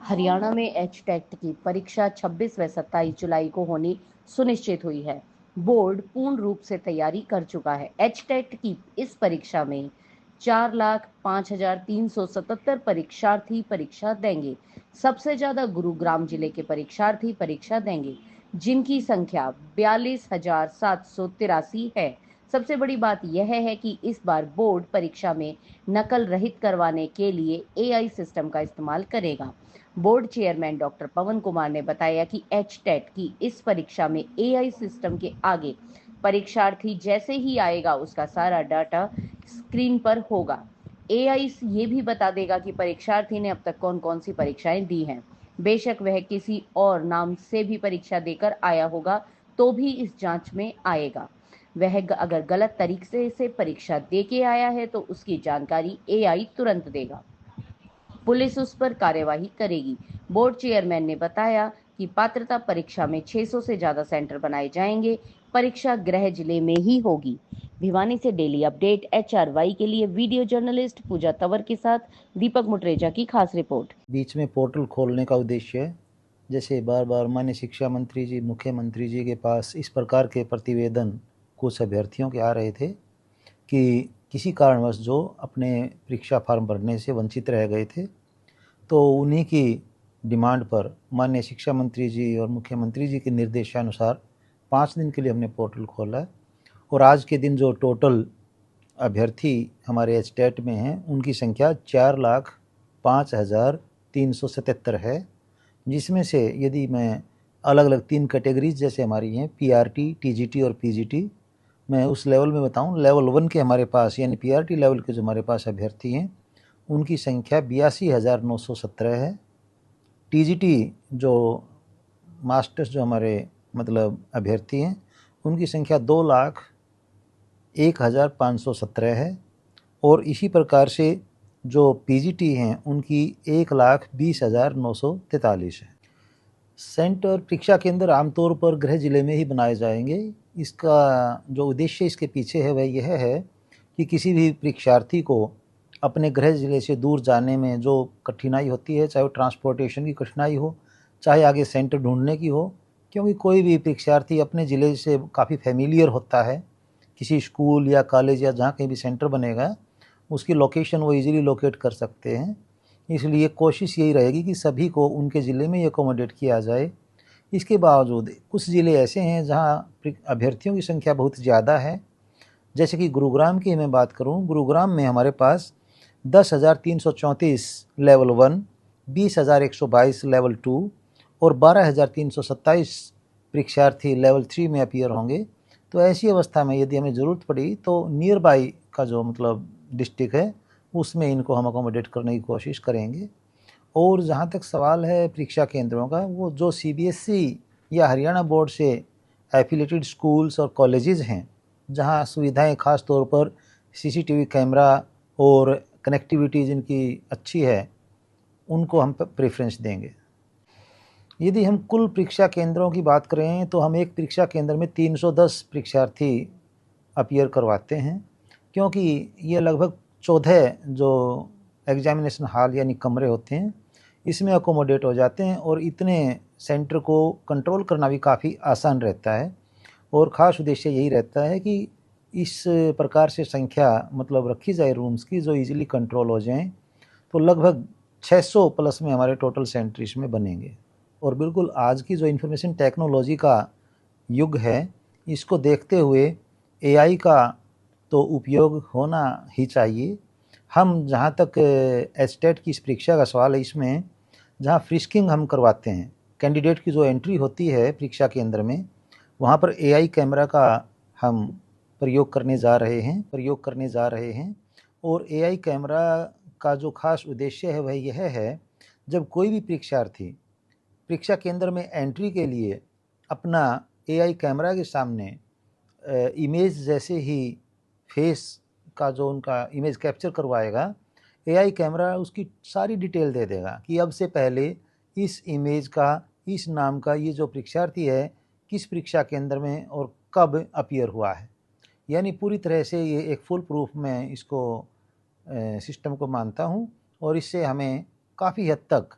हरियाणा में एचटेट की परीक्षा 26 व 27 जुलाई को होनी सुनिश्चित हुई है। बोर्ड पूर्ण रूप से तैयारी कर चुका है। एचटेट की इस परीक्षा में 4,05,377 परीक्षार्थी परीक्षा देंगे। सबसे ज्यादा गुरुग्राम जिले के परीक्षार्थी परीक्षा देंगे, जिनकी संख्या 42,783 है। सबसे बड़ी बात यह है कि इस बार बोर्ड परीक्षा में नकल रहित करवाने के लिए एआई सिस्टम का इस्तेमाल करेगा। बोर्ड चेयरमैन डॉक्टर पवन कुमार ने बताया कि एचटेट की इस परीक्षा में एआई सिस्टम के आगे परीक्षार्थी जैसे ही आएगा उसका सारा डाटा स्क्रीन पर होगा। एआई ये भी बता देगा कि परीक्षार्थी ने अब तक कौन कौन सी परीक्षाएं दी हैं। बेशक वह किसी और नाम से भी परीक्षा देकर आया होगा तो भी इस जांच में आएगा। वह अगर गलत तरीके से परीक्षा दे के आया है तो उसकी जानकारी एआई तुरंत देगा। पुलिस उस पर कार्यवाही करेगी। बोर्ड चेयरमैन ने बताया कि पात्रता परीक्षा में 600 से ज्यादा सेंटर बनाए जाएंगे। परीक्षा गृह जिले में ही होगी। भिवानी से डेली अपडेट HRY के लिए वीडियो जर्नलिस्ट पूजा तंवर के साथ दीपक मुटरेजा की खास रिपोर्ट। बीच में पोर्टल खोलने का उद्देश्य है, जैसे बार बार माननीय शिक्षा मंत्री जी, मुख्यमंत्री जी के पास इस प्रकार के प्रतिवेदन कुछ अभ्यर्थियों के आ रहे थे कि किसी कारणवश जो अपने परीक्षा फॉर्म भरने से वंचित रह गए थे, तो उन्हीं की डिमांड पर माननीय शिक्षा मंत्री जी और मुख्यमंत्री जी के निर्देशानुसार 5 दिन के लिए हमने पोर्टल खोला है। और आज के दिन जो टोटल अभ्यर्थी हमारे एचटेट में हैं, उनकी संख्या 4,05,377 है, जिसमें से यदि मैं अलग अलग 3 कैटेगरीज जैसे हमारी हैं, पीआरटी, टीजीटी और पीजीटी, मैं उस लेवल में बताऊं, लेवल 1 के हमारे पास यानी पीआरटी लेवल के जो हमारे पास अभ्यर्थी हैं, उनकी संख्या 82,917 है। टीजीटी जो मास्टर्स जो हमारे मतलब अभ्यर्थी हैं, उनकी संख्या 2,01,517 है। और इसी प्रकार से जो पीजीटी हैं, उनकी 1,20,943 है। सेंटर परीक्षा केंद्र आमतौर पर गृह जिले में ही बनाए जाएंगे। इसका जो उद्देश्य इसके पीछे है वह यह है कि किसी भी परीक्षार्थी को अपने गृह जिले से दूर जाने में जो कठिनाई होती है, चाहे वो ट्रांसपोर्टेशन की कठिनाई हो, चाहे आगे सेंटर ढूंढने की हो, क्योंकि कोई भी परीक्षार्थी अपने ज़िले से काफ़ी फेमिलियर होता है, किसी स्कूल या कॉलेज या जहाँ कहीं भी सेंटर बनेगा उसकी लोकेशन वो इजीली लोकेट कर सकते हैं। इसलिए कोशिश यही रहेगी कि सभी को उनके ज़िले में एकोमोडेट किया जाए। इसके बावजूद कुछ ज़िले ऐसे हैं जहाँ अभ्यर्थियों की संख्या बहुत ज़्यादा है, जैसे कि गुरुग्राम की मैं बात करूँ, गुरुग्राम में हमारे पास 10,334 लेवल 1, 20,122 लेवल 2 और 12,327 परीक्षार्थी लेवल 3 में अपीयर होंगे। तो ऐसी अवस्था में यदि हमें ज़रूरत पड़ी तो नियर बाई का जो मतलब डिस्ट्रिक्ट है उसमें इनको हम अकोमोडेट करने की कोशिश करेंगे। और जहाँ तक सवाल है परीक्षा केंद्रों का, वो जो सीबीएसई या हरियाणा बोर्ड से एफिलेटेड स्कूल्स और कॉलेजेस हैं, जहाँ सुविधाएं ख़ास तौर पर सीसीटीवी कैमरा और कनेक्टिविटी जिनकी अच्छी है, उनको हम प्रेफरेंस देंगे। यदि हम कुल परीक्षा केंद्रों की बात करें तो हम एक परीक्षा केंद्र में 310 परीक्षार्थी अपीयर करवाते हैं, क्योंकि ये लगभग 14 जो एग्जामिनेशन हॉल यानी कमरे होते हैं इसमें अकोमोडेट हो जाते हैं। और इतने सेंटर को कंट्रोल करना भी काफ़ी आसान रहता है। और ख़ास उद्देश्य यही रहता है कि इस प्रकार से संख्या मतलब रखी जाए रूम्स की जो इजीली कंट्रोल हो जाएं। तो लगभग 600 प्लस में हमारे टोटल सेंटर इसमें बनेंगे। और बिल्कुल आज की जो इन्फॉर्मेशन टेक्नोलॉजी का युग है, इसको देखते हुए एआई का तो उपयोग होना ही चाहिए। हम जहाँ तक एचटेट की इस परीक्षा का सवाल है, इसमें जहाँ फ्रिस्किंग हम करवाते हैं, कैंडिडेट की जो एंट्री होती है परीक्षा केंद्र में, वहाँ पर एआई कैमरा का हम प्रयोग करने जा रहे हैं। और एआई कैमरा का जो खास उद्देश्य है वह यह है, जब कोई भी परीक्षार्थी परीक्षा केंद्र में एंट्री के लिए अपना एआई कैमरा के सामने इमेज जैसे ही फेस का जो उनका इमेज कैप्चर करवाएगा, एआई कैमरा उसकी सारी डिटेल दे देगा कि अब से पहले इस इमेज का, इस नाम का ये जो परीक्षार्थी है किस परीक्षा केंद्र में और कब अपीयर हुआ है। यानी पूरी तरह से ये एक फुल प्रूफ मैं इसको सिस्टम को मानता हूँ। और इससे हमें काफ़ी हद तक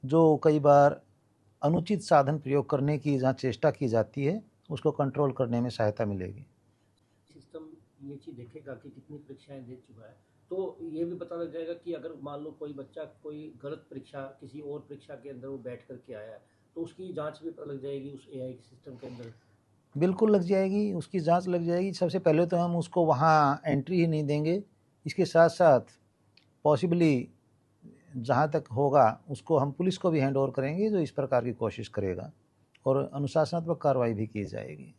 जो कई बार अनुचित साधन प्रयोग करने की जहाँ चेष्टा की जाती है, उसको कंट्रोल करने में सहायता मिलेगी। सिस्टम ये चीज़ देखेगा कि कितनी परीक्षाएं दे चुका है, तो ये भी पता लग जाएगा कि अगर मान लो कोई बच्चा कोई गलत परीक्षा किसी और परीक्षा के अंदर वो बैठ करके आया है, तो उसकी जांच भी पता लग जाएगी उस एआई सिस्टम के अंदर। बिल्कुल लग जाएगी, उसकी जांच लग जाएगी। सबसे पहले तो हम उसको वहाँ एंट्री ही नहीं देंगे। इसके साथ साथ पॉसिबली जहाँ तक होगा उसको हम पुलिस को भी हैंड ओवर करेंगे, जो इस प्रकार की कोशिश करेगा, और अनुशासनात्मक कार्रवाई भी की जाएगी।